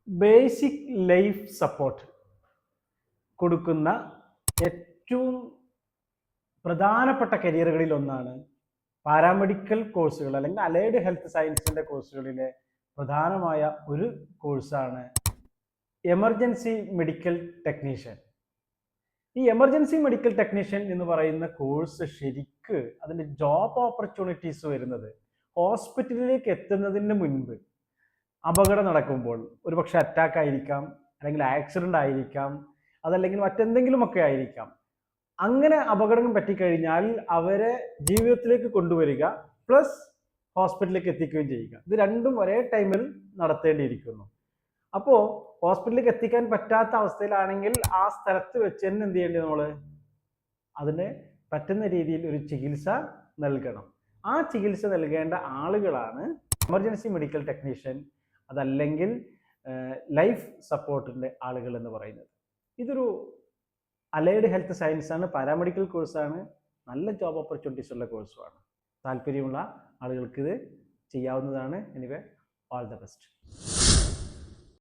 Basic life support കൊടുക്കുന്ന ഏറ്റവും പ്രധാനപ്പെട്ട കരിയറുകളിൽ ഒന്നാണ് പാരാമെഡിക്കൽ കോഴ്സുകൾ അല്ലെങ്കിൽ അലൈഡ് ഹെൽത്ത് സയൻസിന്റെ കോഴ്സുകളിലെ പ്രധാനമായ ഒരു കോഴ്സാണ് എമർജൻസി മെഡിക്കൽ ടെക്നീഷ്യൻ. ഈ എമർജൻസി മെഡിക്കൽ ടെക്നീഷ്യൻ എന്ന് പറയുന്ന കോഴ്സ് ശരിക്ക് അതിൻ്റെ ജോബ് ഓപ്പർച്യൂണിറ്റീസ് വരുന്നത് ഹോസ്പിറ്റലിലേക്ക് എത്തുന്നതിന് മുൻപ് അപകടം നടക്കുമ്പോൾ, ഒരുപക്ഷെ അറ്റാക്ക് ആയിരിക്കാം, അല്ലെങ്കിൽ ആക്സിഡന്റ് ആയിരിക്കാം, അതല്ലെങ്കിൽ മറ്റെന്തെങ്കിലുമൊക്കെ ആയിരിക്കാം. അങ്ങനെ അപകടം പറ്റിക്കഴിഞ്ഞാൽ അവരെ ജീവിതത്തിലേക്ക് കൊണ്ടുവരിക പ്ലസ് ഹോസ്പിറ്റലിലേക്ക് എത്തിക്കുകയും ചെയ്യുക. ഇത് രണ്ടും ഒരേ ടൈമിൽ നടത്തേണ്ടിയിരിക്കുന്നു. അപ്പോൾ ഹോസ്പിറ്റലിലേക്ക് എത്തിക്കാൻ പറ്റാത്ത അവസ്ഥയിലാണെങ്കിൽ ആ സ്ഥലത്ത് വെച്ച് തന്നെ എന്ത് ചെയ്യേണ്ടത്, നമ്മൾ അതിന് പറ്റുന്ന രീതിയിൽ ഒരു ചികിത്സ നൽകണം. ആ ചികിത്സ നൽകേണ്ട ആളുകളാണ് എമർജൻസി മെഡിക്കൽ ടെക്നീഷ്യൻ, അതല്ലെങ്കിൽ ലൈഫ് സപ്പോർട്ടിൻ്റെ ആളുകൾ എന്ന് പറയുന്നത്. ഇതൊരു അലൈഡ് ഹെൽത്ത് സയൻസ് ആണ്, പാരാമെഡിക്കൽ കോഴ്സാണ്, നല്ല ജോബ് ഓപ്പർച്യൂണിറ്റീസ് ഉള്ള കോഴ്സുമാണ്. താല്പര്യമുള്ള ആളുകൾക്ക് ഇത് ചെയ്യാവുന്നതാണ്. Anyway, all the best.